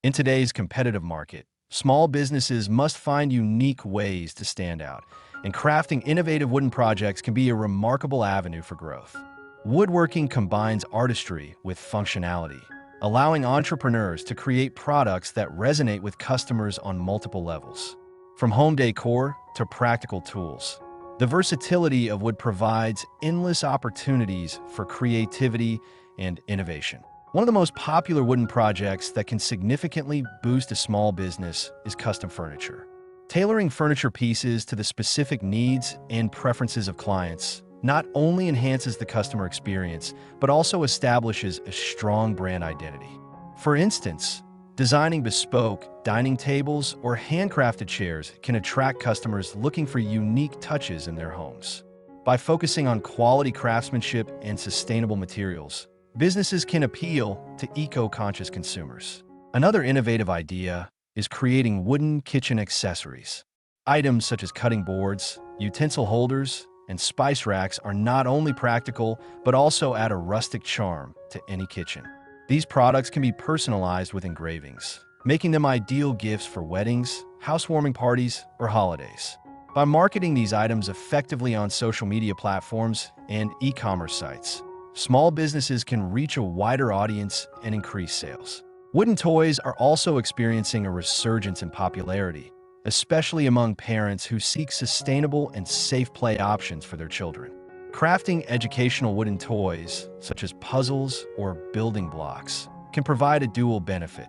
In today's competitive market, small businesses must find unique ways to stand out, and crafting innovative wooden projects can be a remarkable avenue for growth. Woodworking combines artistry with functionality, allowing entrepreneurs to create products that resonate with customers on multiple levels. From home decor to practical tools, the versatility of wood provides endless opportunities for creativity and innovation. One of the most popular wooden projects that can significantly boost a small business is custom furniture. Tailoring furniture pieces to the specific needs and preferences of clients not only enhances the customer experience, but also establishes a strong brand identity. For instance, designing bespoke dining tables or handcrafted chairs can attract customers looking for unique touches in their homes. By focusing on quality craftsmanship and sustainable materials, businesses can appeal to eco-conscious consumers. Another innovative idea is creating wooden kitchen accessories. Items such as cutting boards, utensil holders, and spice racks are not only practical, but also add a rustic charm to any kitchen. These products can be personalized with engravings, making them ideal gifts for weddings, housewarming parties, or holidays. By marketing these items effectively on social media platforms and e-commerce sites, small businesses can reach a wider audience and increase sales. Wooden toys are also experiencing a resurgence in popularity, especially among parents who seek sustainable and safe play options for their children. Crafting educational wooden toys, such as puzzles or building blocks, can provide a dual benefit,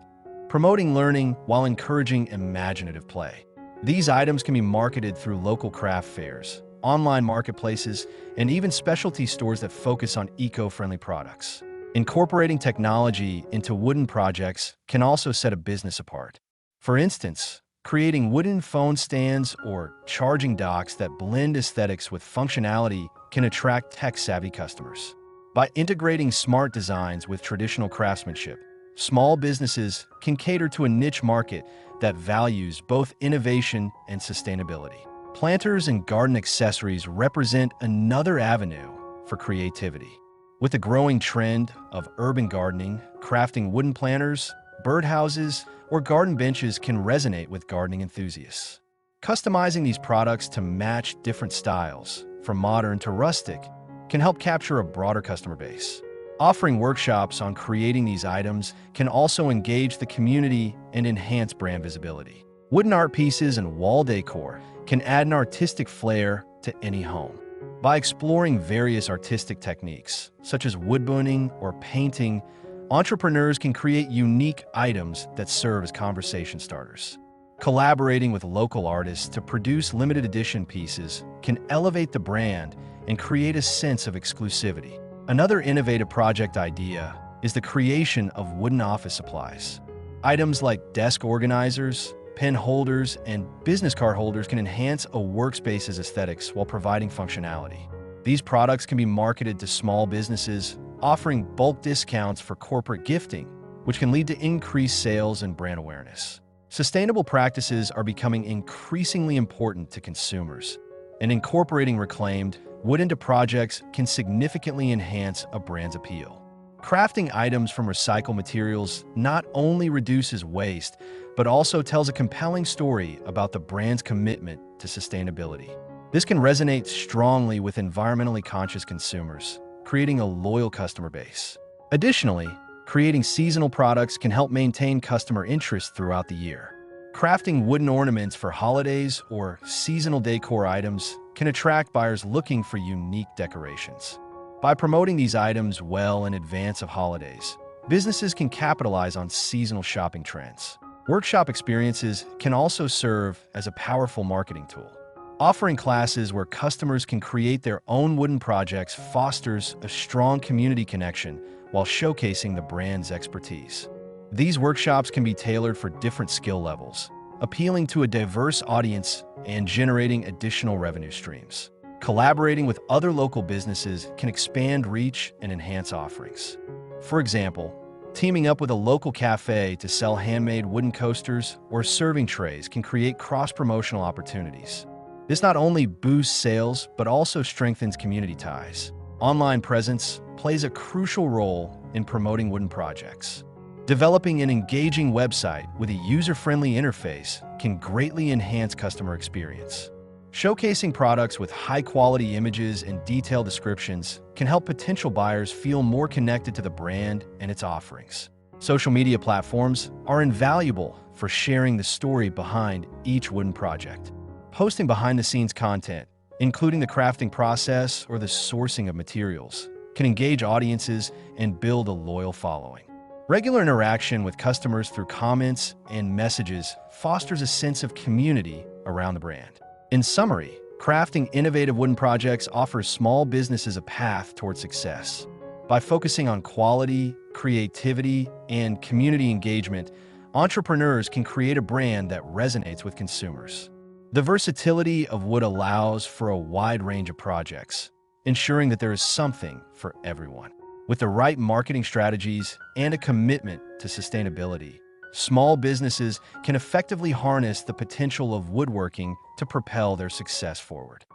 promoting learning while encouraging imaginative play. These items can be marketed through local craft fairs, online marketplaces, and even specialty stores that focus on eco-friendly products. Incorporating technology into wooden projects can also set a business apart. For instance, creating wooden phone stands or charging docks that blend aesthetics with functionality can attract tech-savvy customers. By integrating smart designs with traditional craftsmanship, small businesses can cater to a niche market that values both innovation and sustainability. Planters and garden accessories represent another avenue for creativity. With the growing trend of urban gardening, crafting wooden planters, birdhouses, or garden benches can resonate with gardening enthusiasts. Customizing these products to match different styles, from modern to rustic, can help capture a broader customer base. Offering workshops on creating these items can also engage the community and enhance brand visibility. Wooden art pieces and wall decor can add an artistic flair to any home. By exploring various artistic techniques, such as woodburning or painting, entrepreneurs can create unique items that serve as conversation starters. Collaborating with local artists to produce limited edition pieces can elevate the brand and create a sense of exclusivity. Another innovative project idea is the creation of wooden office supplies. Items like desk organizers, pen holders, and business card holders can enhance a workspace's aesthetics while providing functionality. These products can be marketed to small businesses, offering bulk discounts for corporate gifting, which can lead to increased sales and brand awareness. Sustainable practices are becoming increasingly important to consumers, and incorporating reclaimed wood into projects can significantly enhance a brand's appeal. Crafting items from recycled materials not only reduces waste, but also tells a compelling story about the brand's commitment to sustainability. This can resonate strongly with environmentally conscious consumers, creating a loyal customer base. Additionally, creating seasonal products can help maintain customer interest throughout the year. Crafting wooden ornaments for holidays or seasonal decor items can attract buyers looking for unique decorations. By promoting these items well in advance of holidays, businesses can capitalize on seasonal shopping trends. Workshop experiences can also serve as a powerful marketing tool. Offering classes where customers can create their own wooden projects fosters a strong community connection while showcasing the brand's expertise. These workshops can be tailored for different skill levels, appealing to a diverse audience and generating additional revenue streams. Collaborating with other local businesses can expand reach and enhance offerings. For example, teaming up with a local cafe to sell handmade wooden coasters or serving trays can create cross-promotional opportunities. This not only boosts sales, but also strengthens community ties. Online presence plays a crucial role in promoting wooden projects. Developing an engaging website with a user-friendly interface can greatly enhance customer experience. Showcasing products with high-quality images and detailed descriptions can help potential buyers feel more connected to the brand and its offerings. Social media platforms are invaluable for sharing the story behind each wooden project. Posting behind-the-scenes content, including the crafting process or the sourcing of materials, can engage audiences and build a loyal following. Regular interaction with customers through comments and messages fosters a sense of community around the brand. In summary, crafting innovative wooden projects offers small businesses a path toward success. By focusing on quality, creativity, and community engagement, entrepreneurs can create a brand that resonates with consumers. The versatility of wood allows for a wide range of projects, ensuring that there is something for everyone. With the right marketing strategies and a commitment to sustainability, small businesses can effectively harness the potential of woodworking to propel their success forward.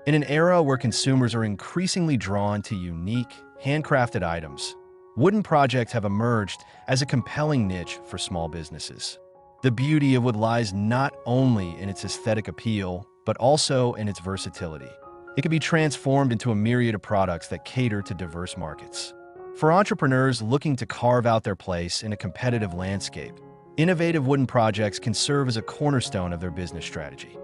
In an era where consumers are increasingly drawn to unique, handcrafted items, wooden projects have emerged as a compelling niche for small businesses. The beauty of wood lies not only in its aesthetic appeal, but also in its versatility. It can be transformed into a myriad of products that cater to diverse markets. For entrepreneurs looking to carve out their place in a competitive landscape, innovative wooden projects can serve as a cornerstone of their business strategy.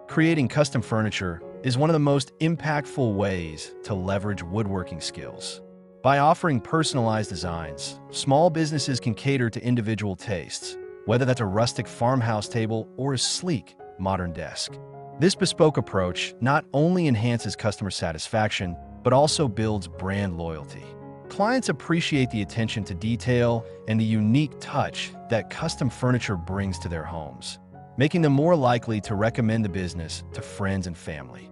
Creating custom furniture is one of the most impactful ways to leverage woodworking skills. By offering personalized designs, small businesses can cater to individual tastes, whether that's a rustic farmhouse table or a sleek, modern desk. This bespoke approach not only enhances customer satisfaction, but also builds brand loyalty. Clients appreciate the attention to detail and the unique touch that custom furniture brings to their homes, making them more likely to recommend the business to friends and family.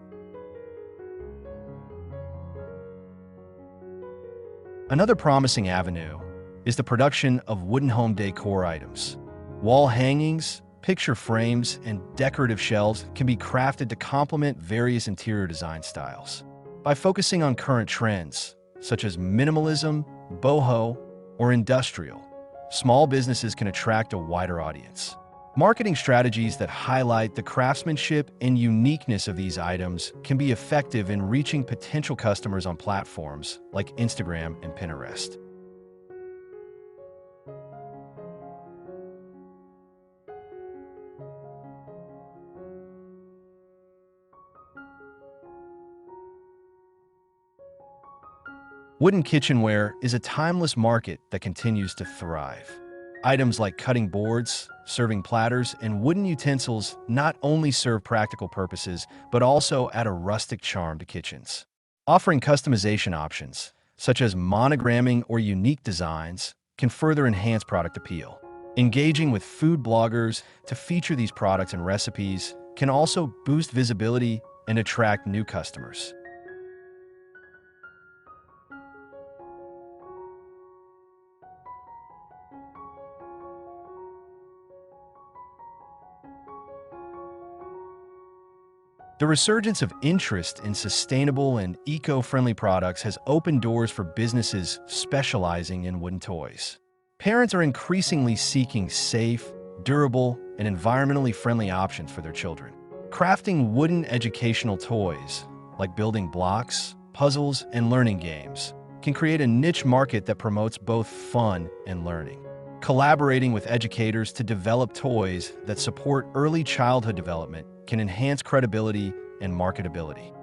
Another promising avenue is the production of wooden home decor items. Wall hangings, picture frames, and decorative shelves can be crafted to complement various interior design styles. By focusing on current trends, such as minimalism, boho, or industrial, small businesses can attract a wider audience. Marketing strategies that highlight the craftsmanship and uniqueness of these items can be effective in reaching potential customers on platforms like Instagram and Pinterest. Wooden kitchenware is a timeless market that continues to thrive. Items like cutting boards, serving platters, and wooden utensils not only serve practical purposes, but also add a rustic charm to kitchens. Offering customization options, such as monogramming or unique designs, can further enhance product appeal. Engaging with food bloggers to feature these products and recipes can also boost visibility and attract new customers. The resurgence of interest in sustainable and eco-friendly products has opened doors for businesses specializing in wooden toys. Parents are increasingly seeking safe, durable, and environmentally friendly options for their children. Crafting wooden educational toys, like building blocks, puzzles, and learning games, can create a niche market that promotes both fun and learning. Collaborating with educators to develop toys that support early childhood development can enhance credibility and marketability.